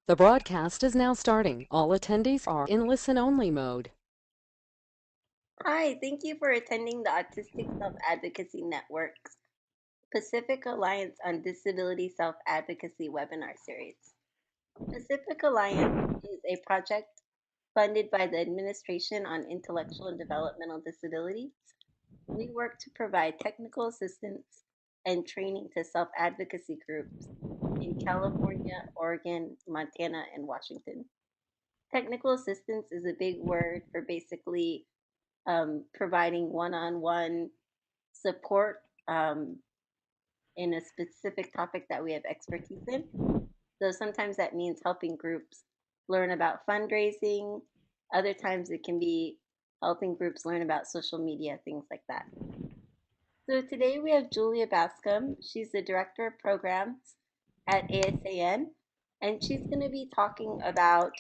The broadcast is now starting. All attendees are in listen-only mode. Hi, thank you for attending the Autistic Self-Advocacy Network's Pacific Alliance on Disability Self-Advocacy webinar series. Pacific Alliance is a project funded by the Administration on Intellectual and Developmental Disabilities. We work to provide technical assistance and training to self-advocacy groups in California, Oregon, Montana, and Washington. Technical assistance is a big word for basically providing one-on-one support in a specific topic that we have expertise in. So sometimes that means helping groups learn about fundraising. Other times it can be helping groups learn about social media, things like that. So today we have Julia Bascom. She's the Director of Programs at ASAN, and she's going to be talking about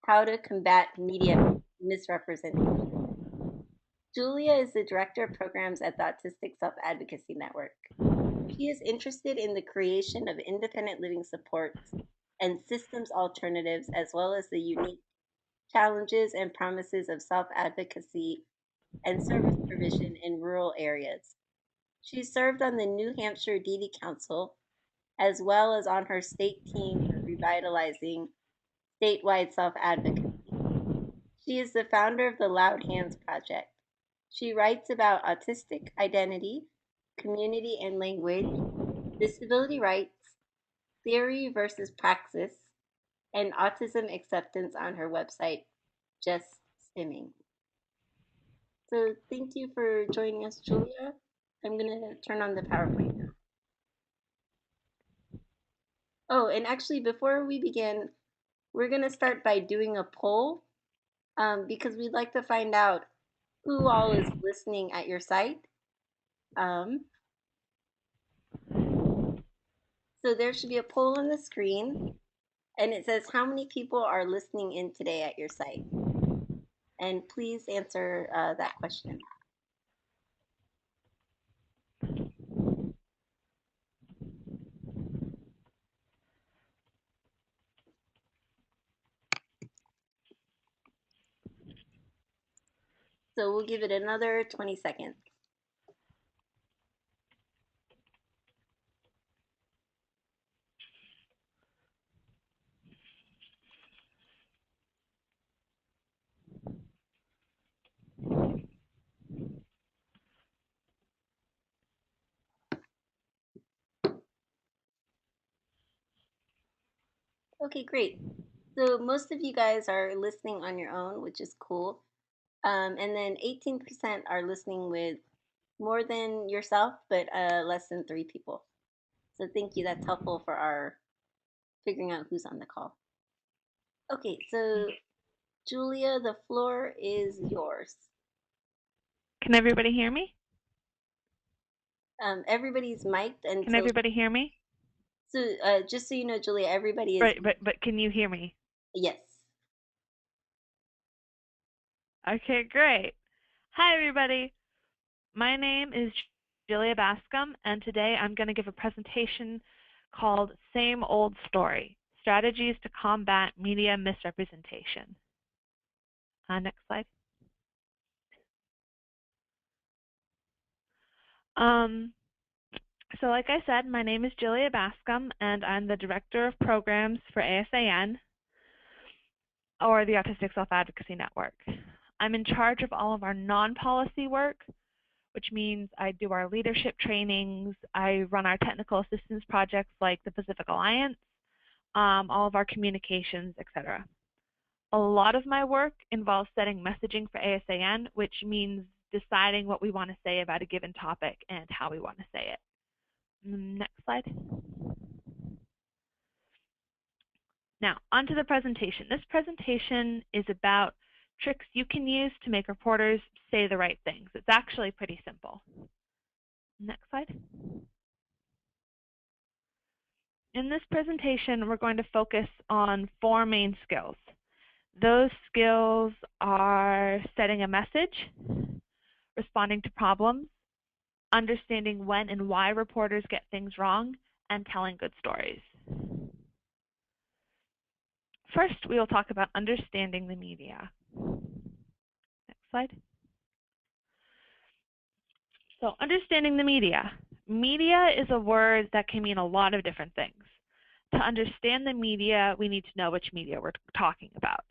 how to combat media misrepresentation. Julia is the Director of Programs at the Autistic Self-Advocacy Network. She is interested in the creation of independent living supports and systems alternatives, as well as the unique challenges and promises of self-advocacy and service provision in rural areas. She served on the New Hampshire Deedy Council, as well as on her state team for revitalizing statewide self-advocacy. She is the founder of the Loud Hands Project. She writes about autistic identity, community and language, disability rights, theory versus praxis, and autism acceptance on her website, Just Stimming. So thank you for joining us, Julia. I'm going to turn on the PowerPoint now. Oh, and actually, before we begin, we're going to start by doing a poll because we'd like to find out who all is listening at your site. Um, so there should be a poll on the screen, and it says how many people are listening in today at your site. And please answer that question. So we'll give it another 20 seconds. Okay, great. So most of you guys are listening on your own, which is cool. And then 18% are listening with more than yourself, but less than 3 people. So thank you. That's helpful for our figuring out who's on the call. Okay, so Julia, the floor is yours. Can everybody hear me? Everybody's mic'd Can until. everybody hear me? So just so you know, Julia, everybody is. Right, but can you hear me? Yes. Okay, great. Hi, everybody. My name is Julia Bascom, and today I'm going to give a presentation called Same Old Story, Strategies to Combat Media Misrepresentation. Next slide. So like I said, my name is Julia Bascom, and I'm the Director of Programs for ASAN, or the Autistic Self-Advocacy Network. I'm in charge of all of our non-policy work, which means I do our leadership trainings, I run our technical assistance projects like the Pacific Alliance, all of our communications, etc. A lot of my work involves setting messaging for ASAN, which means deciding what we want to say about a given topic and how we want to say it. Next slide. Now, onto the presentation. This presentation is about tricks you can use to make reporters say the right things. It's actually pretty simple. Next slide. In this presentation, we're going to focus on 4 main skills. Those skills are setting a message, responding to problems, understanding when and why reporters get things wrong, and telling good stories. First, we will talk about understanding the media. Next slide. So understanding the media. Media is a word that can mean a lot of different things. To understand the media, we need to know which media we're talking about.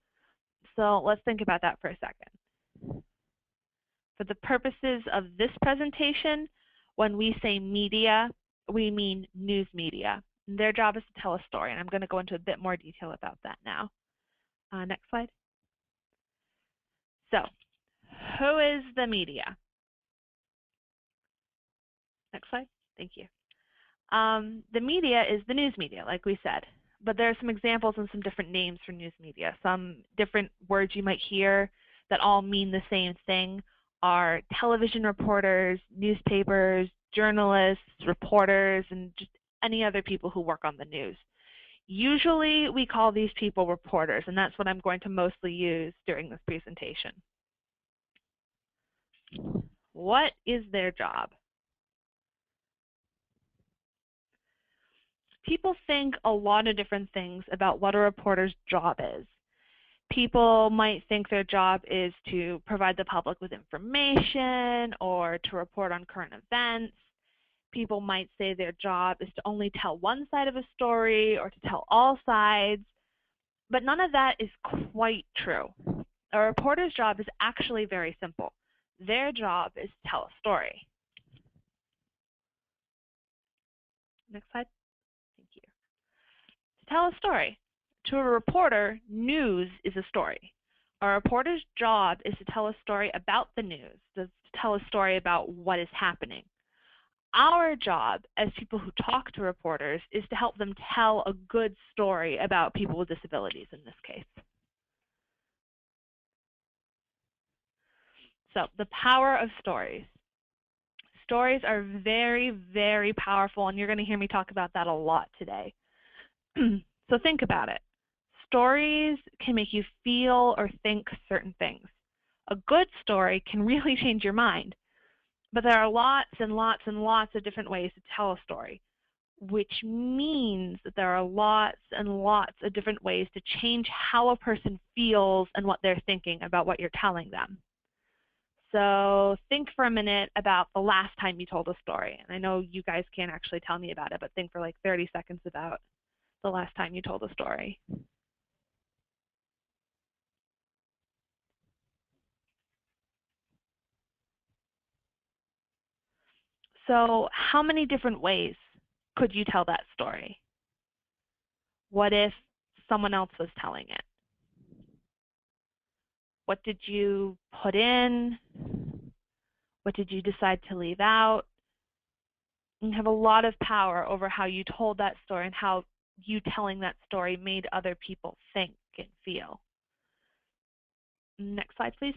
So let's think about that for a second. For the purposes of this presentation, when we say media, we mean news media. And their job is to tell a story, and I'm going to go into a bit more detail about that now. Next slide. So, who is the media? Next slide. Thank you. The media is the news media, like we said, but there are some examples and some different names for news media. Some different words you might hear that all mean the same thing are television reporters, newspapers, journalists, reporters, and just any other people who work on the news. Usually we call these people reporters, and that's what I'm going to mostly use during this presentation. What is their job? People think a lot of different things about what a reporter's job is. People might think their job is to provide the public with information or to report on current events. People might say their job is to only tell one side of a story or to tell all sides, but none of that is quite true. A reporter's job is actually very simple. Their job is to tell a story. Next slide. Thank you. To tell a story. To a reporter, news is a story. A reporter's job is to tell a story about the news, to tell a story about what is happening. Our job as people who talk to reporters is to help them tell a good story about people with disabilities in this case. So, the power of stories. Stories are very, very powerful, and you're going to hear me talk about that a lot today. So think about it. Stories can make you feel or think certain things. A good story can really change your mind, but there are lots and lots and lots of different ways to tell a story, which means that there are lots and lots of different ways to change how a person feels and what they're thinking about what you're telling them. So think for a minute about the last time you told a story. And I know you guys can't actually tell me about it, but think for like 30 seconds about the last time you told a story. So how many different ways could you tell that story? What if someone else was telling it? What did you put in? What did you decide to leave out? You have a lot of power over how you told that story and how you telling that story made other people think and feel. Next slide, please.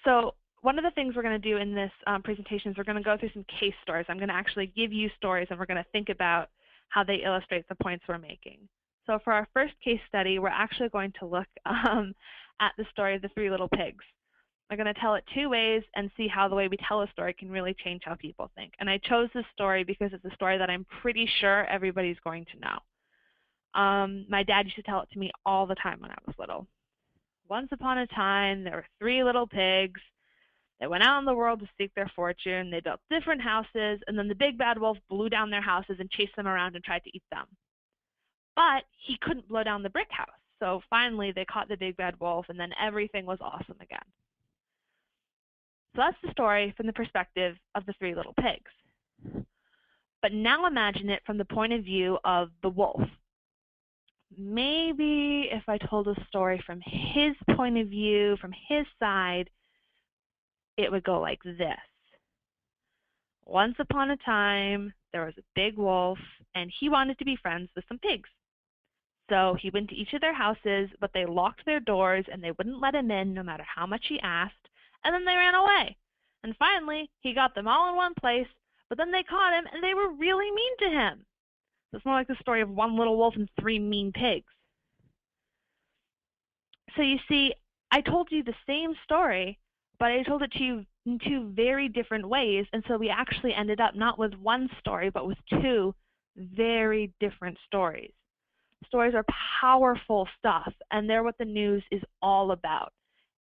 So one of the things we're going to do in this presentation is we're going to go through some case stories. I'm going to actually give you stories, and we're going to think about how they illustrate the points we're making. So for our first case study, we're actually going to look at the story of the three little pigs. We're going to tell it two ways and see how the way we tell a story can really change how people think. And I chose this story because it's a story that I'm pretty sure everybody's going to know. My dad used to tell it to me all the time when I was little. Once upon a time, there were three little pigs. They went out in the world to seek their fortune. They built different houses, and then the big bad wolf blew down their houses and chased them around and tried to eat them. But he couldn't blow down the brick house. So finally, they caught the big bad wolf, and then everything was awesome again. So that's the story from the perspective of the three little pigs. But now imagine it from the point of view of the wolf. Maybe if I told a story from his point of view, from his side, it would go like this. Once upon a time, there was a big wolf, and he wanted to be friends with some pigs. So he went to each of their houses, but they locked their doors, and they wouldn't let him in no matter how much he asked, and then they ran away. And finally, he got them all in one place, but then they caught him, and they were really mean to him. So it's more like the story of one little wolf and three mean pigs. So you see, I told you the same story, but I told it to you in two very different ways, and so we actually ended up not with one story, but with two very different stories. Stories are powerful stuff, and they're what the news is all about.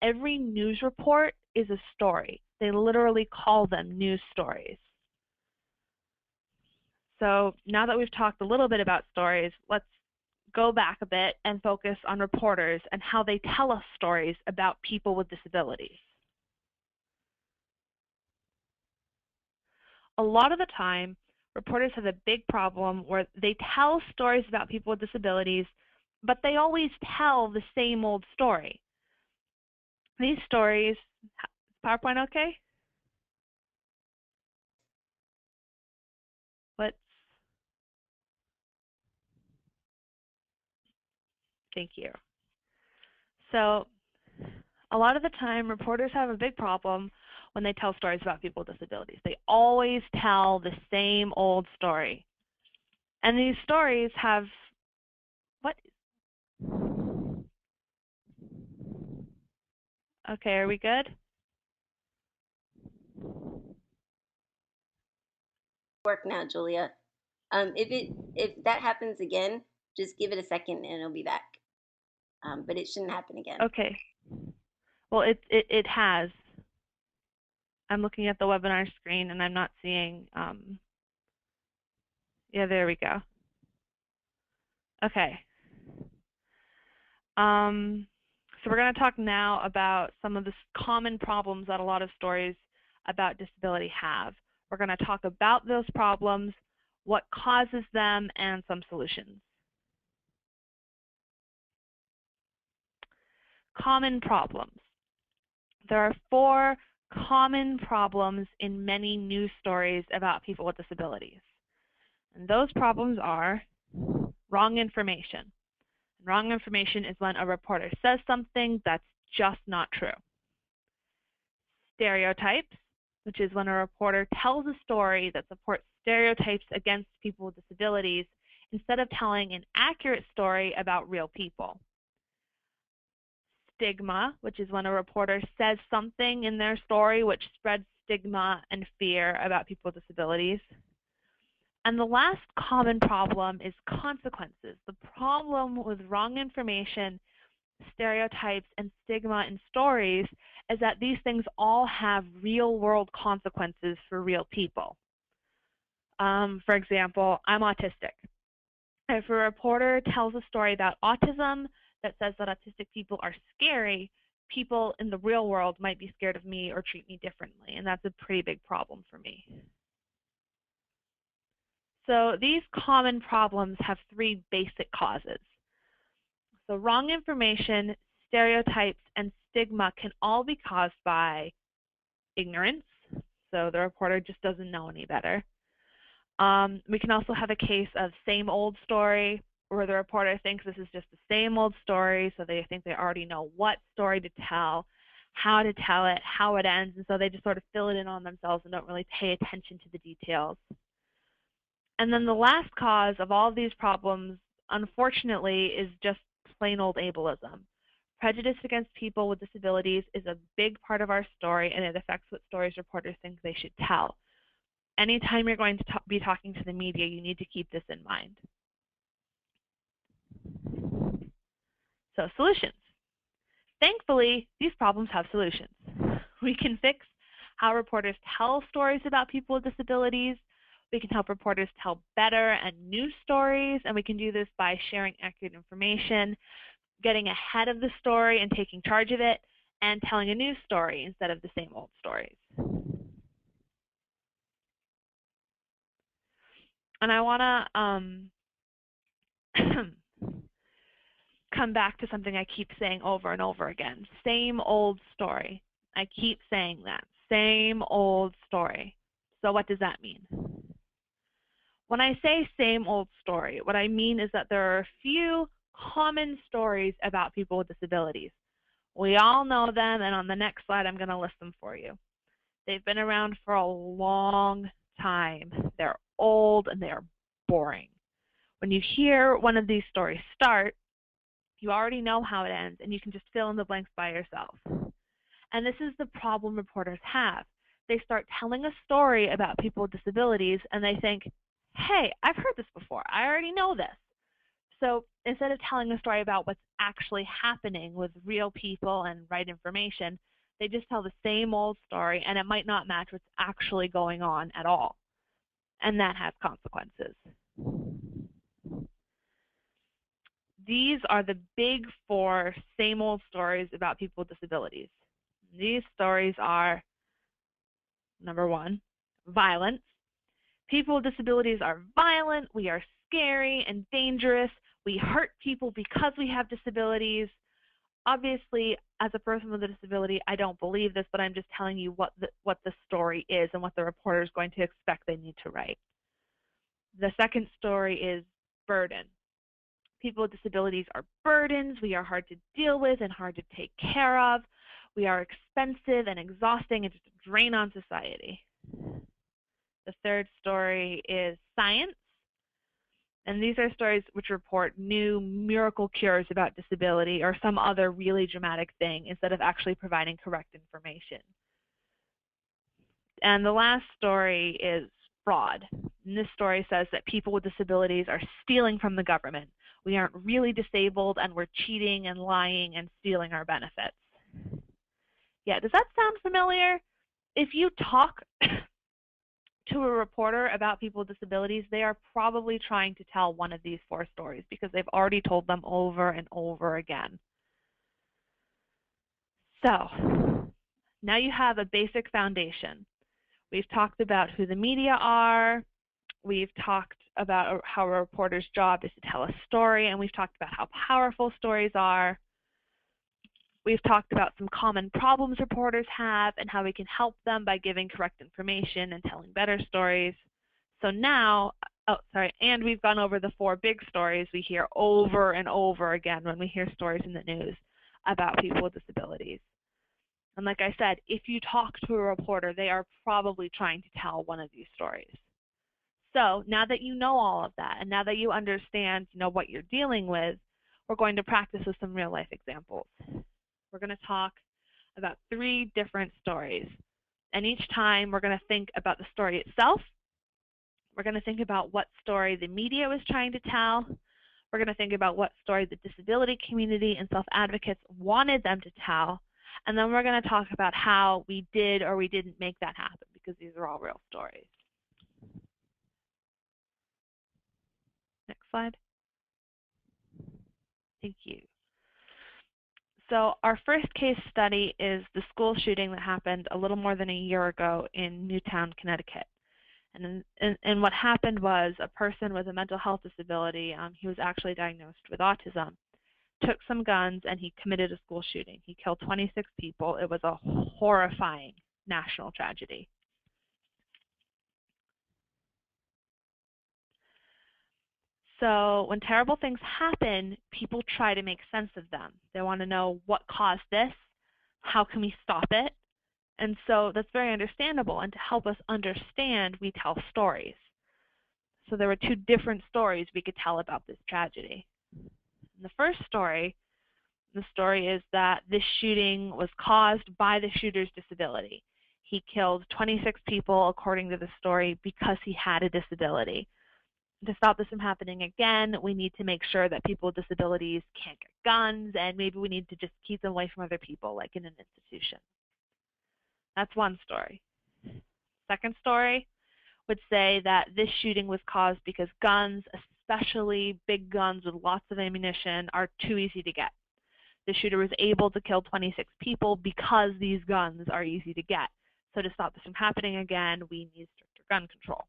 Every news report is a story. They literally call them news stories. So now that we've talked a little bit about stories, let's go back a bit and focus on reporters and how they tell us stories about people with disabilities. A lot of the time, reporters have a big problem where they tell stories about people with disabilities, but they always tell the same old story. These stories, PowerPoint okay? Thank you. So a lot of the time, reporters have a big problem when they tell stories about people with disabilities. They always tell the same old story. And these stories have, what? Okay, are we good? Work now, Julia. If that happens again, just give it a second and it'll be back. But it shouldn't happen again. Okay. Well, it has. I'm looking at the webinar screen and I'm not seeing, yeah, there we go. Okay. So we're going to talk now about some of the common problems that a lot of stories about disability have. We're going to talk about those problems, what causes them, and some solutions. Common problems. There are 4 common problems in many news stories about people with disabilities. And those problems are wrong information. Wrong information is when a reporter says something that's just not true. Stereotypes, which is when a reporter tells a story that supports stereotypes against people with disabilities instead of telling an accurate story about real people. Stigma, which is when a reporter says something in their story which spreads stigma and fear about people with disabilities. And the last common problem is consequences. The problem with wrong information, stereotypes, and stigma in stories is that these things all have real-world consequences for real people. For example, I'm autistic. If a reporter tells a story about autism that says that autistic people are scary, people in the real world might be scared of me or treat me differently, and that's a pretty big problem for me. So these common problems have 3 basic causes. So wrong information, stereotypes, and stigma can all be caused by ignorance. So the reporter just doesn't know any better. We can also have a case of same old story, where the reporter thinks this is just the same old story, so they think they already know what story to tell, how to tell it, how it ends, and so they just sort of fill it in on themselves and don't really pay attention to the details. And then the last cause of all of these problems, unfortunately, is just plain old ableism. Prejudice against people with disabilities is a big part of our story, and it affects what stories reporters think they should tell. Anytime you're going to be talking to the media, you need to keep this in mind. So solutions. Thankfully, these problems have solutions. We can fix how reporters tell stories about people with disabilities. We can help reporters tell better and new stories, and we can do this by sharing accurate information, getting ahead of the story and taking charge of it, and telling a new story instead of the same old stories. And I want to come back to something I keep saying over and over again. Same old story. I keep saying that. Same old story. So what does that mean? When I say same old story, what I mean is that there are a few common stories about people with disabilities. We all know them, and on the next slide, I'm going to list them for you. They've been around for a long time. They're old, and they are boring. When you hear one of these stories start, you already know how it ends, and you can just fill in the blanks by yourself. And this is the problem reporters have. They start telling a story about people with disabilities, and they think, hey, I've heard this before. I already know this. So instead of telling a story about what's actually happening with real people and right information, they just tell the same old story, and it might not match what's actually going on at all. And that has consequences. These are the big four same old stories about people with disabilities. These stories are, number one, violence. People with disabilities are violent, we are scary and dangerous, we hurt people because we have disabilities. Obviously, as a person with a disability, I don't believe this, but I'm just telling you what the story is and what the reporter is going to expect they need to write. The second story is burden. People with disabilities are burdens. We are hard to deal with and hard to take care of. We are expensive and exhausting and just a drain on society. The third story is science. And these are stories which report new miracle cures about disability or some other really dramatic thing instead of actually providing correct information. And the last story is fraud. And this story says that people with disabilities are stealing from the government. We aren't really disabled, and we're cheating and lying and stealing our benefits. Yeah, does that sound familiar? If you talk to a reporter about people with disabilities, they are probably trying to tell one of these four stories because they've already told them over and over again. So, now you have a basic foundation. We've talked about who the media are, we've talked about how a reporter's job is to tell a story, and we've talked about how powerful stories are. We've talked about some common problems reporters have and how we can help them by giving correct information and telling better stories. So now, and we've gone over the four big stories we hear over and over again when we hear stories in the news about people with disabilities. And like I said, if you talk to a reporter, they are probably trying to tell one of these stories. So now that you know all of that, and now that you understand, what you're dealing with, we're going to practice with some real life examples. We're going to talk about 3 different stories. And each time we're going to think about the story itself. We're going to think about what story the media was trying to tell. We're going to think about what story the disability community and self-advocates wanted them to tell. And then we're going to talk about how we did or we didn't make that happen, because these are all real stories. Next slide. Thank you. So our first case study is the school shooting that happened a little more than a year ago in Newtown, Connecticut. And what happened was a person with a mental health disability, he was actually diagnosed with autism, took some guns, and he committed a school shooting. He killed 26 people. It was a horrifying national tragedy. So when terrible things happen, people try to make sense of them. They want to know what caused this, how can we stop it? And so that's very understandable. And to help us understand, we tell stories. So there were 2 different stories we could tell about this tragedy. And the first story, the story is that this shooting was caused by the shooter's disability. He killed 26 people, according to the story, because he had a disability. To stop this from happening again, we need to make sure that people with disabilities can't get guns, and maybe we need to just keep them away from other people, like in an institution. That's one story. Second story would say that this shooting was caused because guns, especially big guns with lots of ammunition, are too easy to get. The shooter was able to kill 26 people because these guns are easy to get. So to stop this from happening again, we need stricter gun control.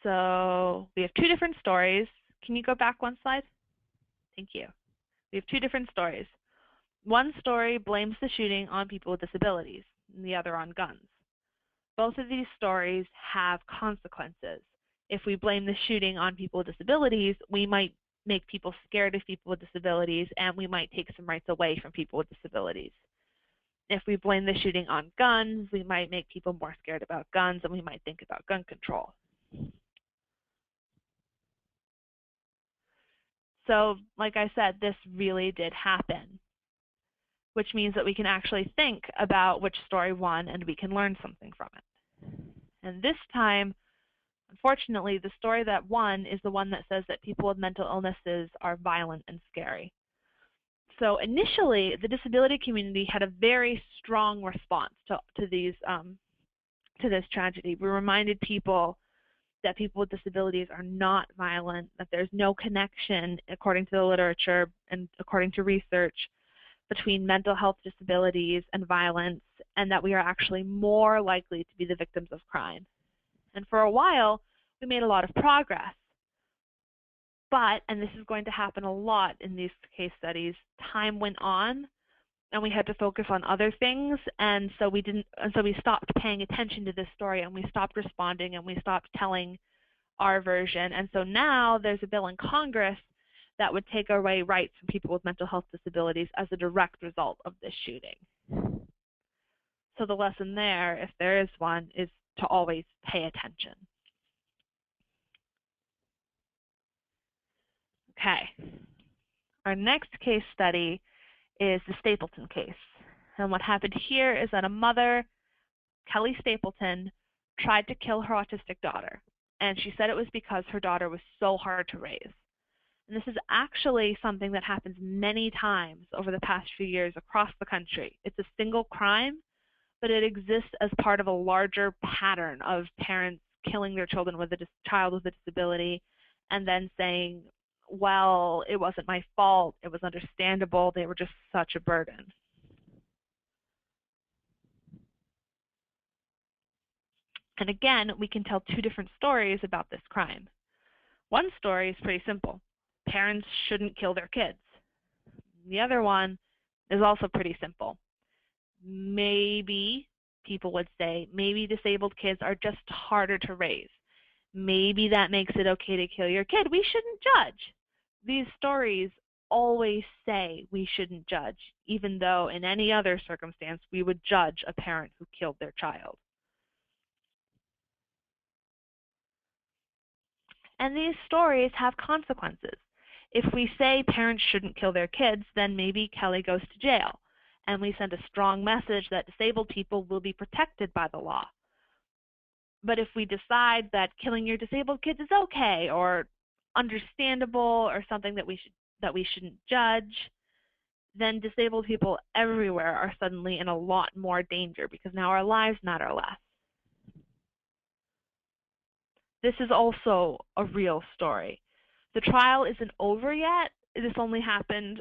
So we have 2 different stories. Can you go back one slide? Thank you. We have 2 different stories. One story blames the shooting on people with disabilities, and the other on guns. Both of these stories have consequences. If we blame the shooting on people with disabilities, we might make people scared of people with disabilities, and we might take some rights away from people with disabilities. If we blame the shooting on guns, we might make people more scared about guns, and we might think about gun control. So, like I said, this really did happen, which means that we can actually think about which story won and we can learn something from it. And this time, unfortunately, the story that won is the one that says that people with mental illnesses are violent and scary. So initially, the disability community had a very strong response to this tragedy. We reminded people that people with disabilities are not violent, that there's no connection, according to the literature and according to research, between mental health disabilities and violence, and that we are actually more likely to be the victims of crime. And for a while, we made a lot of progress. But, and this is going to happen a lot in these case studies, time went on and we had to focus on other things, and so we stopped paying attention to this story, and we stopped responding, and we stopped telling our version. And so now there's a bill in Congress that would take away rights from people with mental health disabilities as a direct result of this shooting. So the lesson there, if there is one, is to always pay attention. Okay. Our next case study is the Stapleton case. And what happened here is that a mother, Kelly Stapleton, tried to kill her autistic daughter. And she said it was because her daughter was so hard to raise. And this is actually something that happens many times over the past few years across the country. It's a single crime, but it exists as part of a larger pattern of parents killing their children with a child with a disability and then saying, well, it wasn't my fault, it was understandable, they were just such a burden. And again, we can tell two different stories about this crime. One story is pretty simple. Parents shouldn't kill their kids. The other one is also pretty simple. Maybe, people would say, maybe disabled kids are just harder to raise. Maybe that makes it okay to kill your kid. We shouldn't judge. These stories always say we shouldn't judge, even though in any other circumstance we would judge a parent who killed their child. And these stories have consequences. If we say parents shouldn't kill their kids, then maybe Kelly goes to jail, and we send a strong message that disabled people will be protected by the law. But if we decide that killing your disabled kids is okay or understandable or something that we shouldn't judge, then disabled people everywhere are suddenly in a lot more danger because now our lives matter less. This is also a real story. The trial isn't over yet. This only happened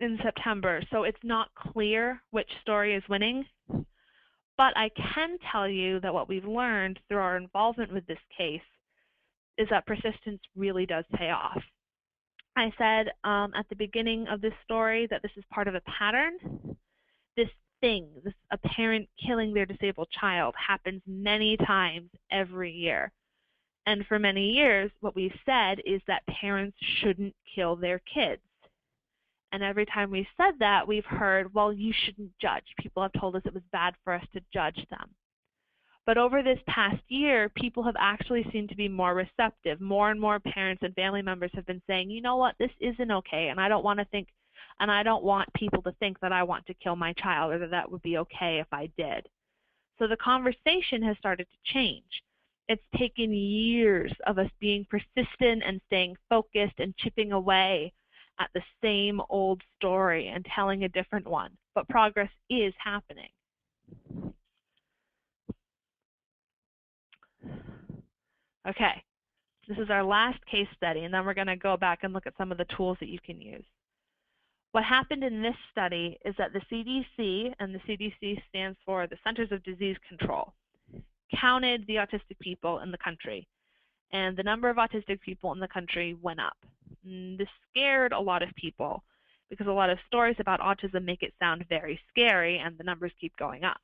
in September, so it's not clear which story is winning. But I can tell you that what we've learned through our involvement with this case is that persistence really does pay off. I said at the beginning of this story that this is part of a pattern. This a parent killing their disabled child, happens many times every year. And for many years, what we've said is that parents shouldn't kill their kids. And every time we've said that, we've heard, well, you shouldn't judge. People have told us it was bad for us to judge them. But over this past year, people have actually seemed to be more receptive. More and more parents and family members have been saying, you know what, this isn't okay, and I don't want people to think that I want to kill my child or that that would be okay if I did. So the conversation has started to change. It's taken years of us being persistent and staying focused and chipping away at the same old story and telling a different one. But progress is happening. Okay, this is our last case study, and then we're going to go back and look at some of the tools that you can use. What happened in this study is that the CDC, and the CDC stands for the Centers of Disease Control, counted the autistic people in the country, and the number of autistic people in the country went up. And this scared a lot of people because a lot of stories about autism make it sound very scary, and the numbers keep going up.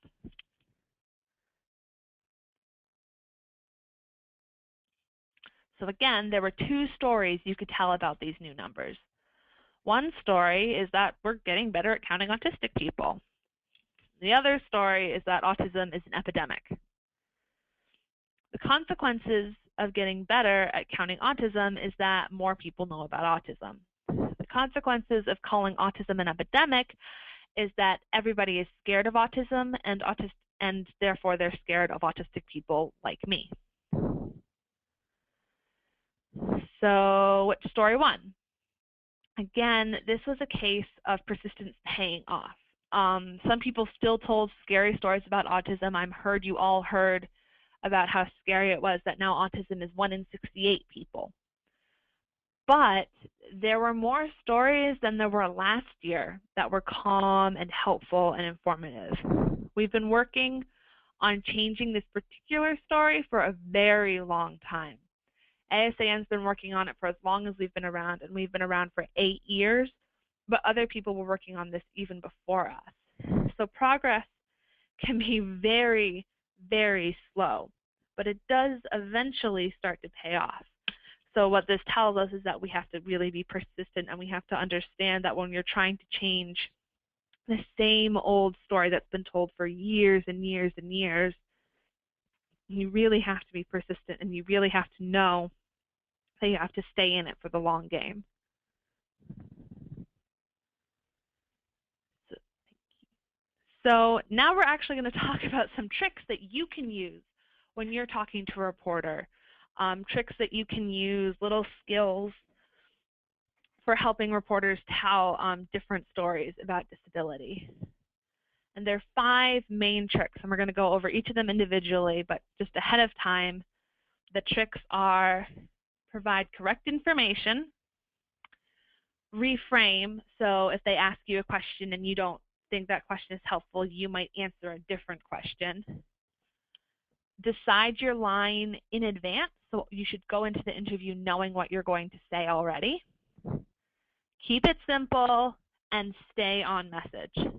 So again, there were two stories you could tell about these new numbers. One story is that we're getting better at counting autistic people. The other story is that autism is an epidemic. The consequences of getting better at counting autism is that more people know about autism. The consequences of calling autism an epidemic is that everybody is scared of autism, and and therefore they're scared of autistic people like me. So what's story one? Again, this was a case of persistence paying off. Some people still told scary stories about autism. I'm heard you all heard about how scary it was that now autism is 1 in 68 people. But there were more stories than there were last year that were calm and helpful and informative. We've been working on changing this particular story for a very long time. ASAN's been working on it for as long as we've been around, and we've been around for 8 years, but other people were working on this even before us. So progress can be very, very slow, but it does eventually start to pay off. So what this tells us is that we have to really be persistent, and we have to understand that when you're trying to change the same old story that's been told for years and years and years, you really have to be persistent, and you really have to know that you have to stay in it for the long game. So now we're actually going to talk about some tricks that you can use when you're talking to a reporter. Tricks that you can use, little skills for helping reporters tell different stories about disability. And there are 5 main tricks, and we're going to go over each of them individually, but just ahead of time, the tricks are provide correct information, reframe, so if they ask you a question and you don't think that question is helpful, you might answer a different question. Decide your line in advance, so you should go into the interview knowing what you're going to say already. Keep it simple and stay on message.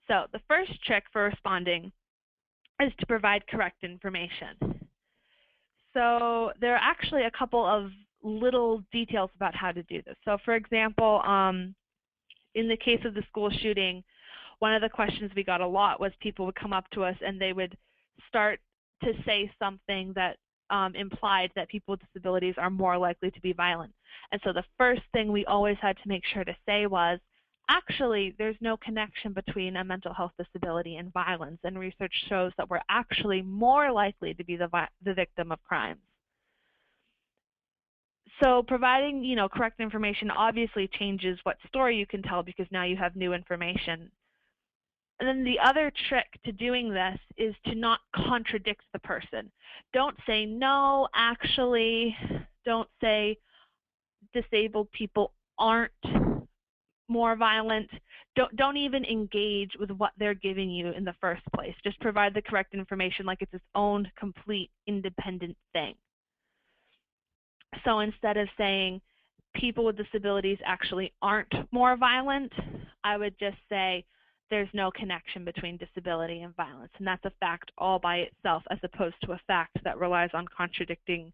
So the first trick for responding is to provide correct information. So there are actually a couple of little details about how to do this. So for example, in the case of the school shooting, one of the questions we got a lot was people would come up to us and they would start to say something that implied that people with disabilities are more likely to be violent. And so the first thing we always had to make sure to say was, actually, there's no connection between a mental health disability and violence, and research shows that we're actually more likely to be the victim of crimes. So providing, correct information obviously changes what story you can tell, because now you have new information. And then the other trick to doing this is to not contradict the person. Don't say, no, actually, don't say disabled people aren't more violent. Don't even engage with what they're giving you in the first place. Just provide the correct information like it's its own complete independent thing. So instead of saying people with disabilities actually aren't more violent, I would just say there's no connection between disability and violence, and that's a fact all by itself, as opposed to a fact that relies on contradicting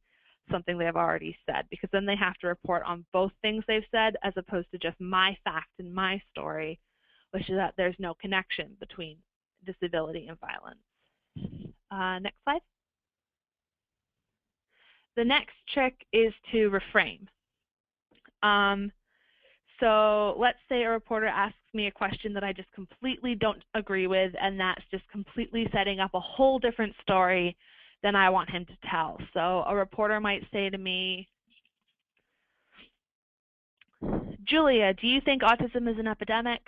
something they've already said, because then they have to report on both things they've said as opposed to just my fact and my story, which is that there's no connection between disability and violence. Next slide. The next trick is to reframe. So let's say a reporter asks me a question that I just completely don't agree with, and that's just completely setting up a whole different story than I want him to tell. So a reporter might say to me, Julia, do you think autism is an epidemic?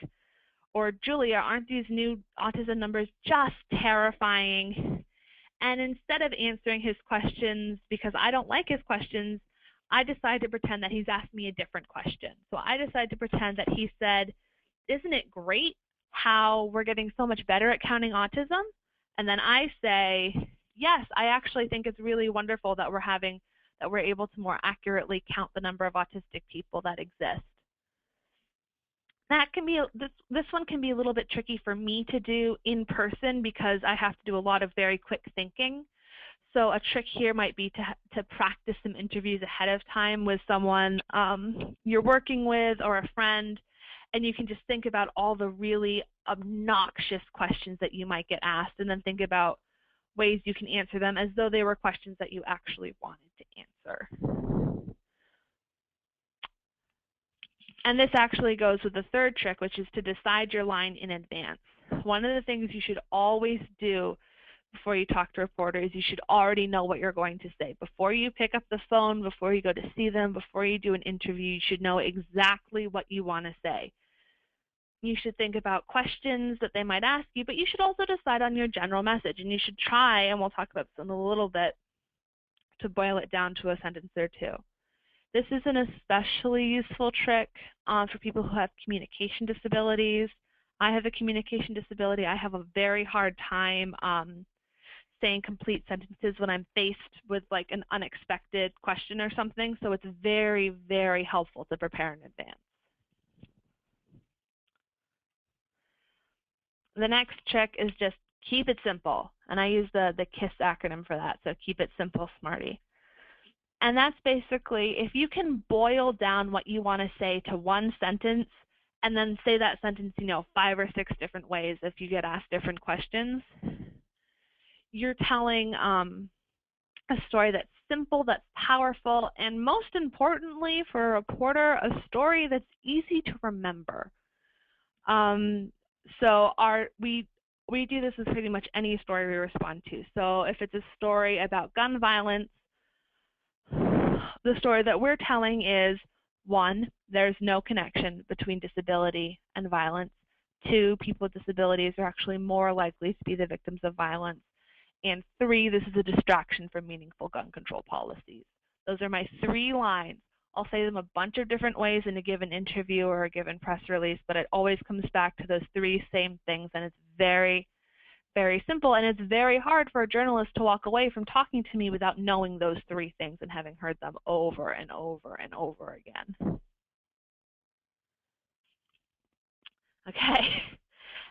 Or Julia, aren't these new autism numbers just terrifying? And instead of answering his questions because I don't like his questions, I decide to pretend that he's asked me a different question. So I decide to pretend that he said, isn't it great how we're getting so much better at counting autism? And then I say, yes, I actually think it's really wonderful that we're able to more accurately count the number of autistic people that exist. That can be this one can be a little bit tricky for me to do in person because I have to do a lot of very quick thinking. So a trick here might be to practice some interviews ahead of time with someone you're working with or a friend, and you can just think about all the really obnoxious questions that you might get asked, and then think about ways you can answer them as though they were questions that you actually wanted to answer. And this actually goes with the third trick, which is to decide your line in advance. One of the things you should always do before you talk to reporters, you should already know what you're going to say. Before you pick up the phone, before you go to see them, before you do an interview, you should know exactly what you want to say. You should think about questions that they might ask you, but you should also decide on your general message. And you should try, and we'll talk about this in a little bit, to boil it down to a sentence or two. This is an especially useful trick for people who have communication disabilities. I have a communication disability. I have a very hard time saying complete sentences when I'm faced with like an unexpected question or something. So it's very, very helpful to prepare in advance. The next trick is just keep it simple. And I use the KISS acronym for that. So keep it simple, smarty. And that's basically, if you can boil down what you want to say to one sentence and then say that sentence, 5 or 6 different ways if you get asked different questions, you're telling a story that's simple, that's powerful, and most importantly for a reporter, a story that's easy to remember. So we do this with pretty much any story we respond to. So if it's a story about gun violence, the story that we're telling is, 1, there's no connection between disability and violence. 2, people with disabilities are actually more likely to be the victims of violence. And 3, this is a distraction from meaningful gun control policies. Those are my 3 lines. I'll say them a bunch of different ways in a given interview or a given press release, but it always comes back to those 3 same things, and it's very, very simple, and it's very hard for a journalist to walk away from talking to me without knowing those 3 things and having heard them over and over and over again. Okay,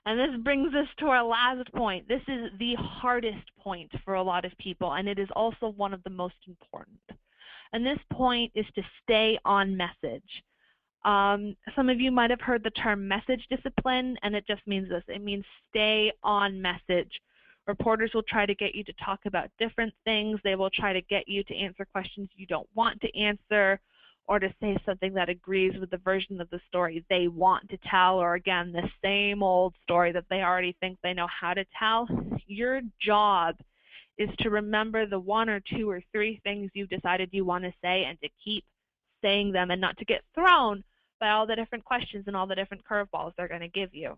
and this brings us to our last point. This is the hardest point for a lot of people, and it is also one of the most important. And this point is to stay on message. Some of you might have heard the term message discipline, and it just means this. It means stay on message. Reporters will try to get you to talk about different things. They will try to get you to answer questions you don't want to answer, or to say something that agrees with the version of the story they want to tell, or again, the same old story that they already think they know how to tell. Your job is to remember the 1 or 2 or 3 things you've decided you want to say and to keep saying them and not to get thrown by all the different questions and all the different curveballs they're going to give you.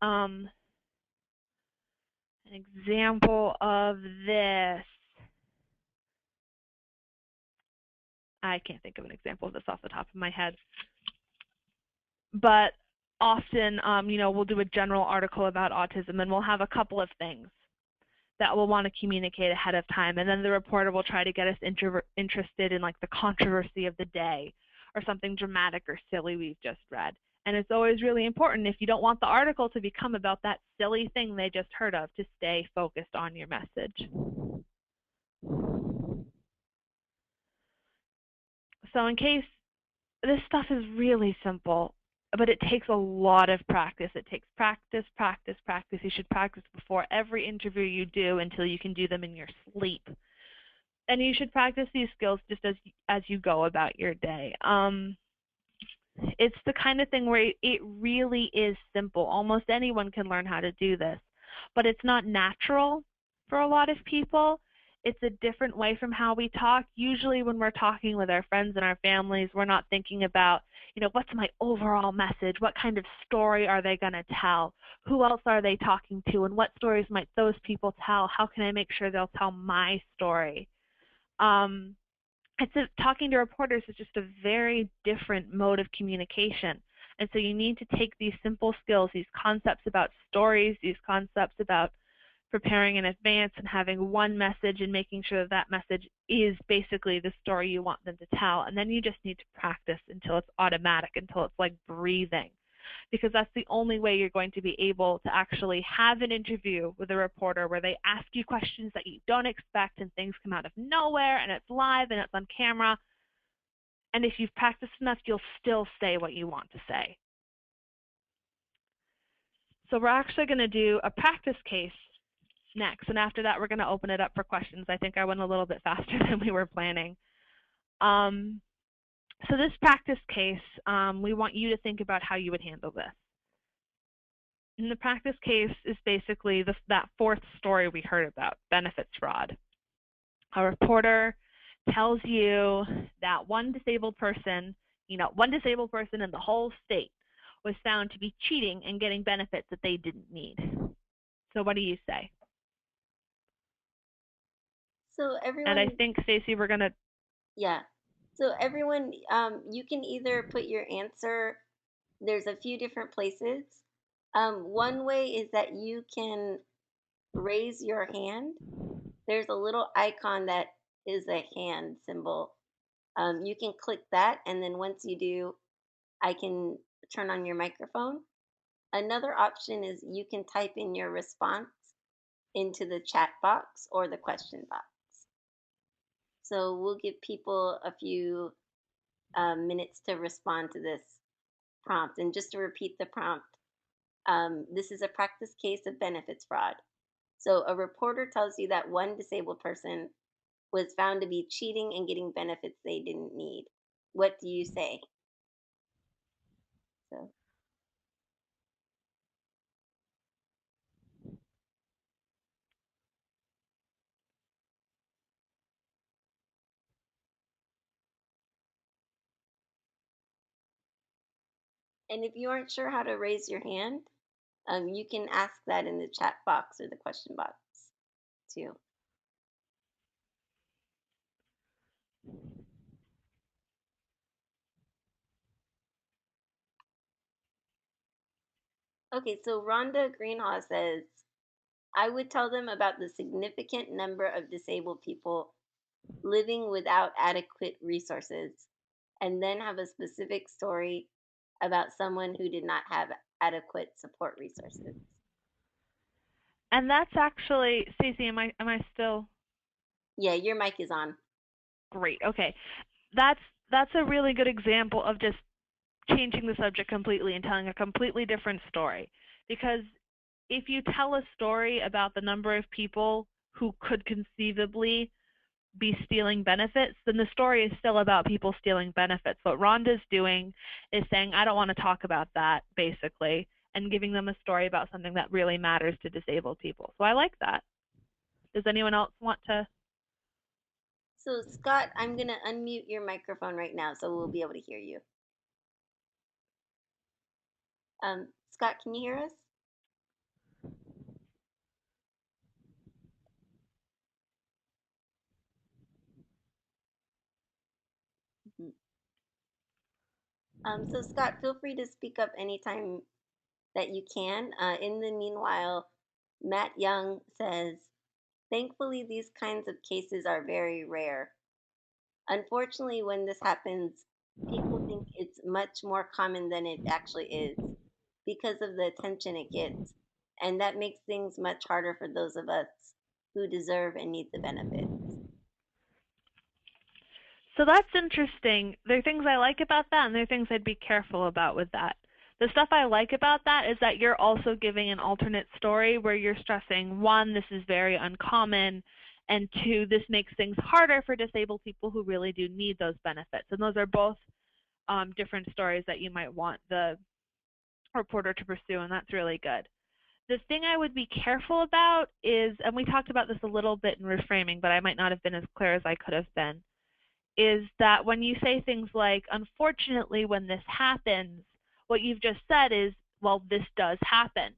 An example of this, I can't think of an example of this off the top of my head, but often, we'll do a general article about autism, and we'll have a couple of things that we'll want to communicate ahead of time, and then the reporter will try to get us interested in like the controversy of the day or something dramatic or silly we've just read. And it's always really important, if you don't want the article to become about that silly thing they just heard of, to stay focused on your message. So in case, this stuff is really simple, but it takes a lot of practice. It takes practice, practice, practice. You should practice before every interview you do until you can do them in your sleep. And you should practice these skills just as you go about your day. It's the kind of thing where it really is simple. Almost anyone can learn how to do this, but it's not natural for a lot of people. It's a different way from how we talk. Usually when we're talking with our friends and our families, we're not thinking about, what's my overall message? What kind of story are they going to tell? Who else are they talking to? And what stories might those people tell? How can I make sure they'll tell my story? Talking to reporters is just a very different mode of communication. And so you need to take these simple skills, these concepts about stories, these concepts about preparing in advance and having one message and making sure that that message is basically the story you want them to tell. And then you just need to practice until it's automatic, until it's like breathing. Because that's the only way you're going to be able to actually have an interview with a reporter where they ask you questions that you don't expect and things come out of nowhere and it's live and it's on camera. And if you've practiced enough, you'll still say what you want to say. So we're actually going to do a practice case next, and after that we're going to open it up for questions. I think I went a little bit faster than we were planning. So this practice case, we want you to think about how you would handle this. And the practice case is basically that fourth story we heard about, benefits fraud. A reporter tells you that one disabled person in the whole state was found to be cheating and getting benefits that they didn't need. So what do you say? So And I everyone, think, Stacey, we're going to... yeah. So everyone, you can either put your answer. There's a few different places. One way is that you can raise your hand. There's a little icon that is a hand symbol. You can click that, and then once you do, I can turn on your microphone. Another option is you can type in your response into the chat box or the question box. So we'll give people a few minutes to respond to this prompt. And just to repeat the prompt, this is a practice case of benefits fraud. So a reporter tells you that one disabled person was found to be cheating and getting benefits they didn't need. What do you say? So, and if you aren't sure how to raise your hand, you can ask that in the chat box or the question box too. Okay, so Rhonda Greenhaw says, I would tell them about the significant number of disabled people living without adequate resources, and then have a specific story about someone who did not have adequate support resources. And that's actually, Stacey, am I still... Yeah, your mic is on. Great. Okay. That's a really good example of just changing the subject completely and telling a completely different story. Because if you tell a story about the number of people who could conceivably be stealing benefits, then the story is still about people stealing benefits. What Rhonda's doing is saying, I don't want to talk about that, basically, and giving them a story about something that really matters to disabled people. So I like that. Does anyone else want to? So, Scott, I'm going to unmute your microphone right now so we'll be able to hear you. Scott, can you hear us? Mhm. So, Scott, feel free to speak up anytime that you can. In the meanwhile, Matt Young says, thankfully, these kinds of cases are very rare. Unfortunately, when this happens, people think it's much more common than it actually is because of the attention it gets. And that makes things much harder for those of us who deserve and need the benefits. So that's interesting. There are things I like about that, and there are things I'd be careful about with that. The stuff I like about that is that you're also giving an alternate story where you're stressing, one, this is very uncommon, and two, this makes things harder for disabled people who really do need those benefits. And those are both different stories that you might want the reporter to pursue, and that's really good. The thing I would be careful about is, and we talked about this a little bit in reframing, but I might not have been as clear as I could have been, is that when you say things like, unfortunately, when this happens, what you've just said is, well, this does happen.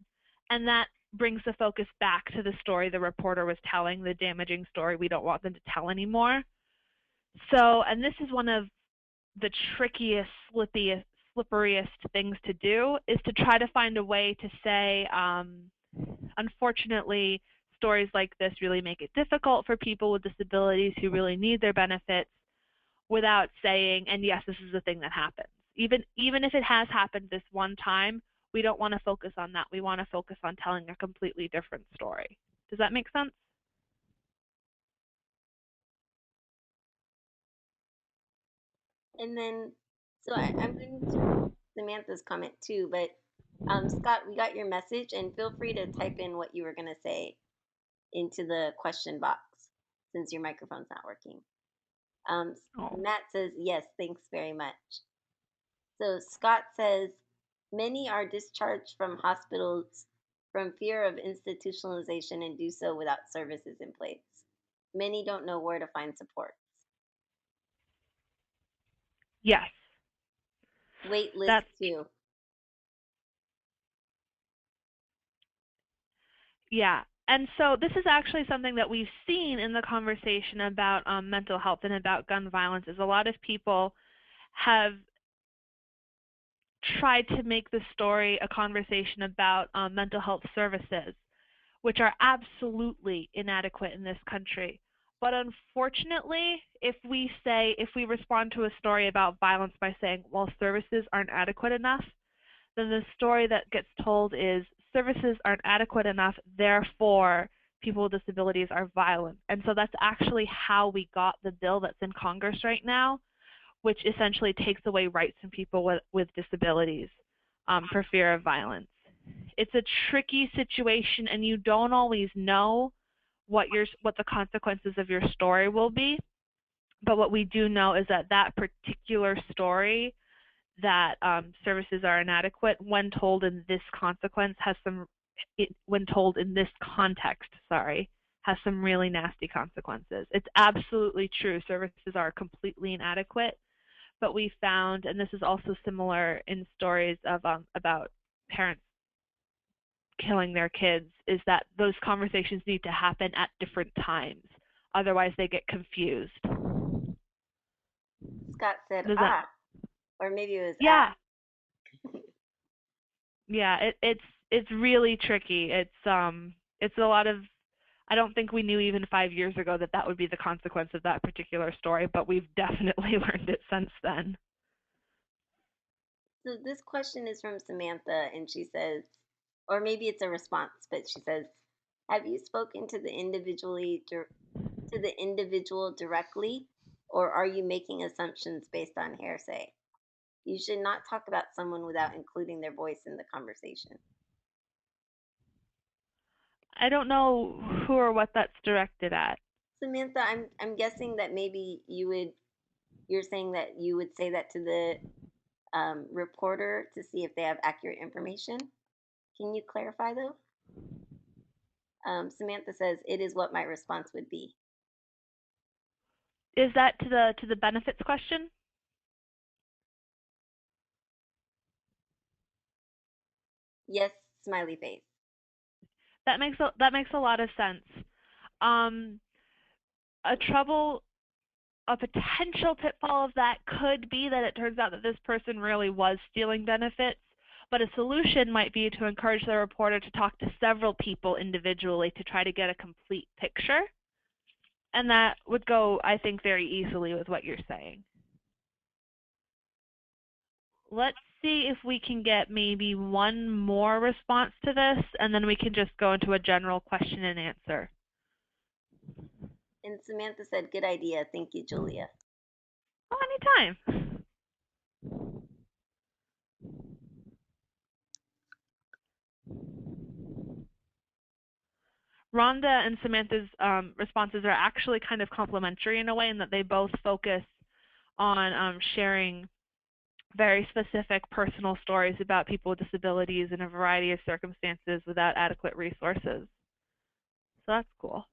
And that brings the focus back to the story the reporter was telling, the damaging story we don't want them to tell anymore. So, and this is one of the trickiest, slipperiest things to do, is to try to find a way to say, unfortunately, stories like this really make it difficult for people with disabilities who really need their benefits, without saying, and yes, this is the thing that happens. Even if it has happened this one time, we don't want to focus on that. We want to focus on telling a completely different story. Does that make sense? And then, so I'm going to Samantha's comment too, but Scott, we got your message, and feel free to type in what you were going to say into the question box since your microphone's not working. Oh. Matt says, yes, thanks very much. So Scott says, many are discharged from hospitals from fear of institutionalization and do so without services in place. Many don't know where to find supports. Yes, Wait list that's too. yeah. And so this is actually something that we've seen in the conversation about mental health and about gun violence. Is a lot of people have tried to make the story a conversation about mental health services, which are absolutely inadequate in this country. But unfortunately, if we respond to a story about violence by saying, well, services aren't adequate enough, then the story that gets told is services aren't adequate enough, therefore people with disabilities are violent. And so that's actually how we got the bill that's in Congress right now, which essentially takes away rights from people with disabilities for fear of violence. It's a tricky situation, and you don't always know what the consequences of your story will be. But what we do know is that that particular story, that services are inadequate, when told in this when told in this context, has some really nasty consequences. It's absolutely true. Services are completely inadequate, but we found, and this is also similar in stories of about parents killing their kids, is that those conversations need to happen at different times. Otherwise, they get confused. Scott said, Does that? or maybe it was Yeah. Yeah. It's really tricky. It's a lot of. I don't think we knew even 5 years ago that that would be the consequence of that particular story, but we've definitely learned it since then. So this question is from Samantha, and she says, or maybe it's a response, but she says, have you spoken to the individual directly, or are you making assumptions based on hearsay? You should not talk about someone without including their voice in the conversation. I don't know who or what that's directed at. Samantha, I'm guessing that maybe you're saying that you would say that to the reporter to see if they have accurate information. Can you clarify though? Samantha says it is what my response would be. Is that to the benefits question? Yes, smiley face. That makes a lot of sense. Um, a potential pitfall of that could be that it turns out that this person really was stealing benefits, but a solution might be to encourage the reporter to talk to several people individually to try to get a complete picture. And that would go, I think, very easily with what you're saying. Let's see if we can get maybe one more response to this, and then we can just go into a general question and answer. And Samantha said, good idea. Thank you, Julia. Oh, anytime. Rhonda and Samantha's responses are actually kind of complementary in a way in that they both focus on sharing very specific personal stories about people with disabilities in a variety of circumstances without adequate resources. So that's cool.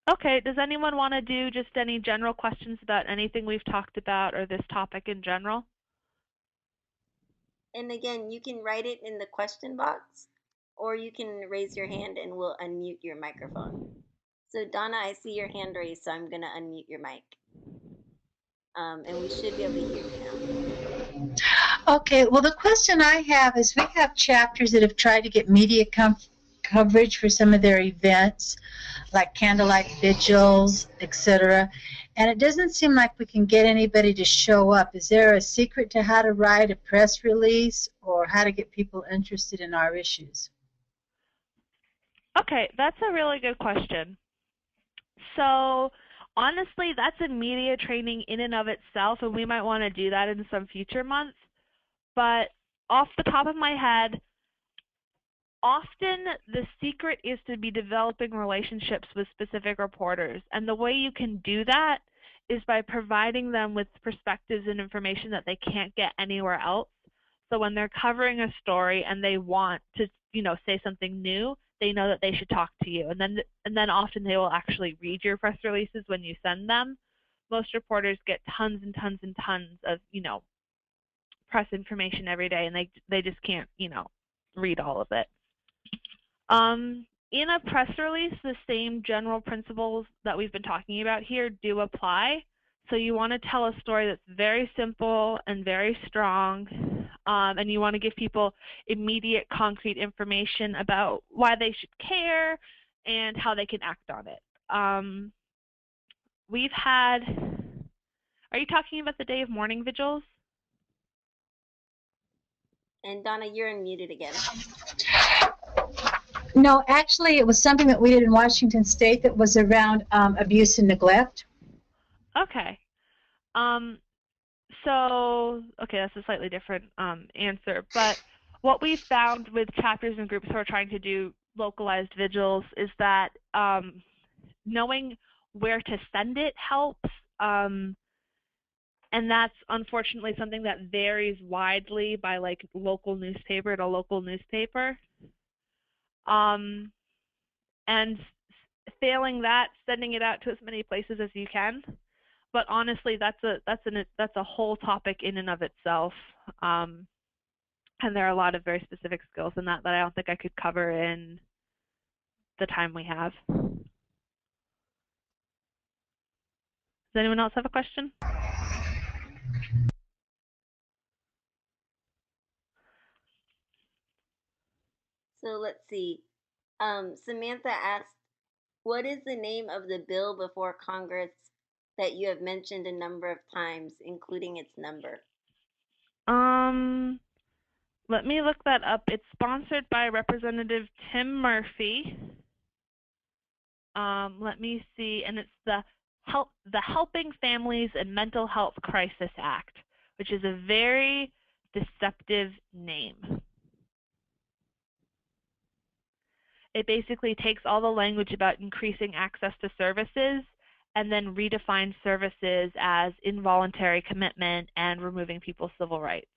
Okay, does anyone want to do just any general questions about anything we've talked about or this topic in general? And again, you can write it in the question box, or you can raise your hand and we'll unmute your microphone. So Donna, I see your hand raised, so I'm going to unmute your mic. And we should be able to hear you now. Okay, well, the question I have is we have chapters that have tried to get media coverage for some of their events, like candlelight vigils, etc. And it doesn't seem like we can get anybody to show up. Is there a secret to how to write a press release or how to get people interested in our issues? Okay, that's a really good question. So honestly, that's a media training in and of itself, and we might want to do that in some future months. But off the top of my head, often the secret is to be developing relationships with specific reporters. And the way you can do that is by providing them with perspectives and information that they can't get anywhere else. So when they're covering a story and they want to, say something new, they know that they should talk to you. And then often they will actually read your press releases when you send them. Most reporters get tons and tons and tons of, press information every day, and they just can't, read all of it. In a press release, the same general principles that we've been talking about here do apply. So you want to tell a story that's very simple and very strong, and you want to give people immediate, concrete information about why they should care and how they can act on it. We've had, are you talking about the day of mourning vigils? And Donna, you're unmuted again. No, actually, it was something that we did in Washington State that was around abuse and neglect. Okay. So, okay, that's a slightly different answer. But what we found with chapters and groups who are trying to do localized vigils is that knowing where to send it helps. And that's unfortunately something that varies widely by like local newspaper to local newspaper. And failing that, sending it out to as many places as you can. But honestly, that's a whole topic in and of itself. And there are a lot of very specific skills in that I don't think I could cover in the time we have. Does anyone else have a question? So let's see. Samantha asked, what is the name of the bill before Congress that you have mentioned a number of times, including its number? Let me look that up. It's sponsored by Representative Tim Murphy. Let me see, and it's the Helping Families and Mental Health Crisis Act, which is a very deceptive name. It basically takes all the language about increasing access to services and then redefines services as involuntary commitment and removing people's civil rights.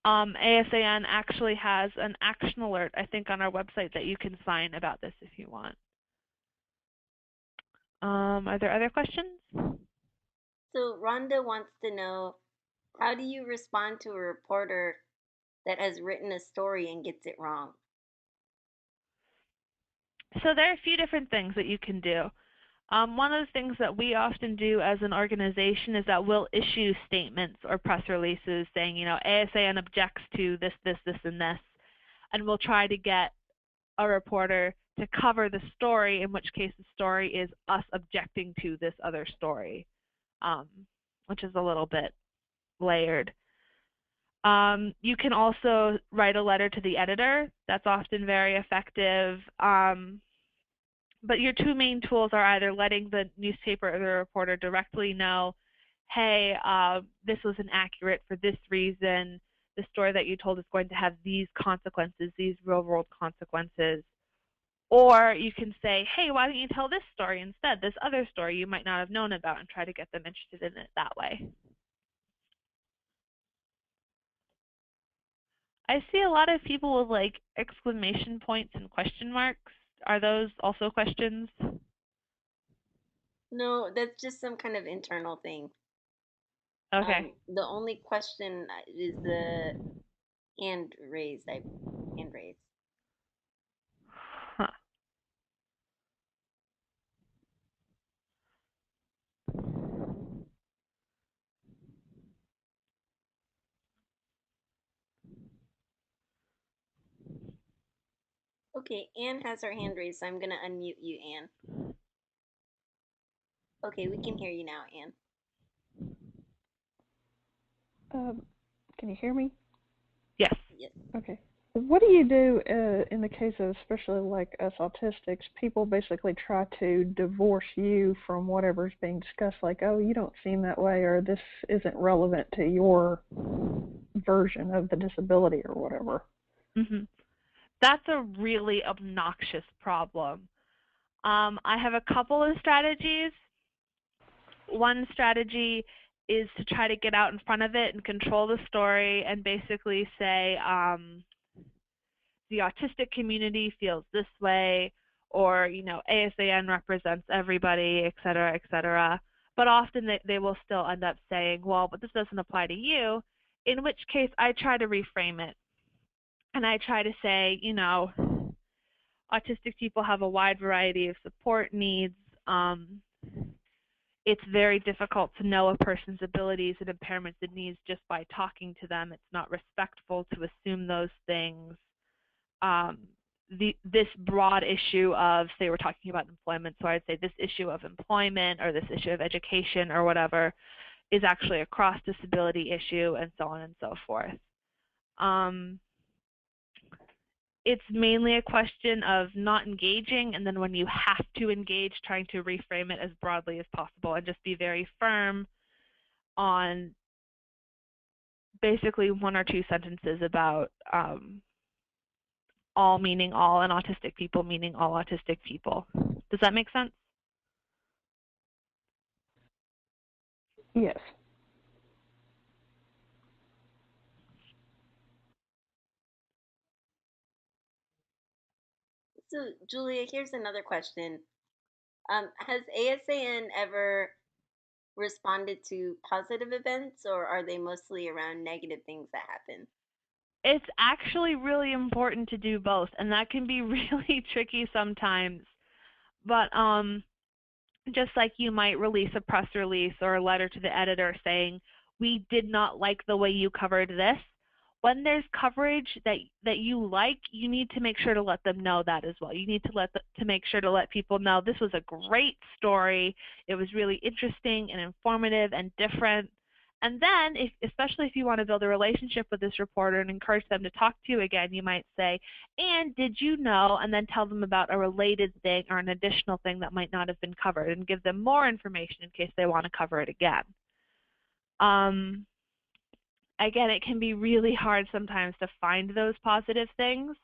ASAN actually has an action alert, I think, on our website that you can sign about this if you want. Are there other questions? So Rhonda wants to know, how do you respond to a reporter that has written a story and gets it wrong? So there are a few different things that you can do. One of the things that we often do as an organization is that we'll issue statements or press releases saying, ASAN objects to this, this, this, and this. And we'll try to get a reporter to cover the story, in which case the story is us objecting to this other story, which is a little bit layered. You can also write a letter to the editor. That's often very effective. But your two main tools are either letting the newspaper or the reporter directly know, hey, this was inaccurate for this reason. The story that you told is going to have these consequences, these real-world consequences. Or you can say, hey, why don't you tell this story instead, this other story you might not have known about, and try to get them interested in it that way. I see a lot of people with like exclamation points and question marks. Are those also questions? No, that's just some kind of internal thing. Okay. The only question is the hand raised. Hand raised. Huh. Okay, Anne has her hand raised, so I'm going to unmute you, Anne. Okay, we can hear you now, Anne. Can you hear me? Yes. Yes. Okay. What do you do in the case of, especially like us autistics, people basically try to divorce you from whatever's being discussed, like, oh, you don't seem that way, or this isn't relevant to your version of the disability or whatever. Hmm. That's a really obnoxious problem. I have a couple of strategies. One strategy is to try to get out in front of it and control the story and basically say, the autistic community feels this way, or, ASAN represents everybody, et cetera, et cetera. But often they will still end up saying, well, but this doesn't apply to you, in which case I try to reframe it. And I try to say, autistic people have a wide variety of support needs. It's very difficult to know a person's abilities and impairments and needs just by talking to them. It's not respectful to assume those things. This broad issue of, say we're talking about employment, so I'd say this issue of employment or this issue of education or whatever is actually a cross-disability issue, and so on and so forth. It's mainly a question of not engaging, and then when you have to engage, trying to reframe it as broadly as possible and just be very firm on basically one or two sentences about all meaning all and autistic people meaning all autistic people. Does that make sense? Yes. So, Julia, here's another question. Has ASAN ever responded to positive events, or are they mostly around negative things that happen? It's actually really important to do both, and that can be really tricky sometimes. But just like you might release a press release or a letter to the editor saying, we did not like the way you covered this, when there's coverage that you like, you need to make sure to let them know that as well. You need to make sure to let people know this was a great story. It was really interesting and informative and different. And then, especially if you want to build a relationship with this reporter and encourage them to talk to you again, you might say, and did you know, and then tell them about a related thing or an additional thing that might not have been covered, and give them more information in case they want to cover it again. Again, it can be really hard sometimes to find those positive things,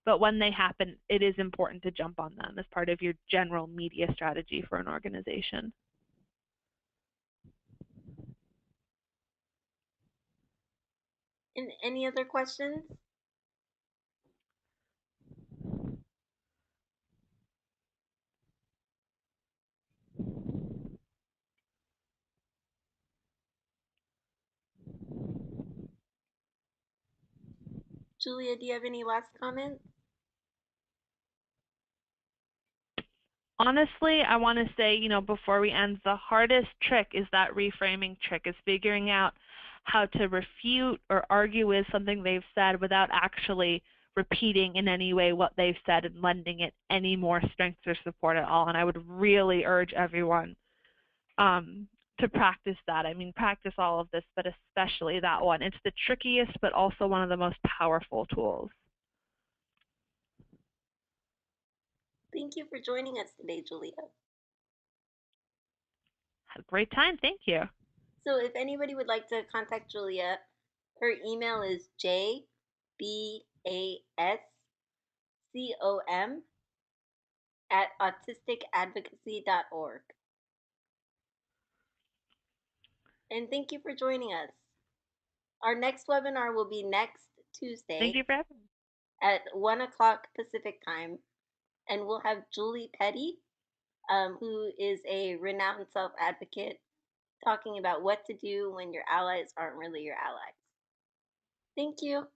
but when they happen, it is important to jump on them as part of your general media strategy for an organization. And any other questions? Julia, do you have any last comments? Honestly, I want to say, before we end, the hardest trick is that reframing trick, is figuring out how to refute or argue with something they've said without actually repeating in any way what they've said and lending it any more strength or support at all. And I would really urge everyone to practice that. I mean, practice all of this, but especially that one. It's the trickiest, but also one of the most powerful tools. Thank you for joining us today, Julia. Had a great time. Thank you. So if anybody would like to contact Julia, her email is jbascom@autisticadvocacy.org. And thank you for joining us. Our next webinar will be next Tuesday. Thank you for having me. At 1 o'clock Pacific time. And we'll have Julie Petty, who is a renowned self-advocate, talking about what to do when your allies aren't really your allies. Thank you.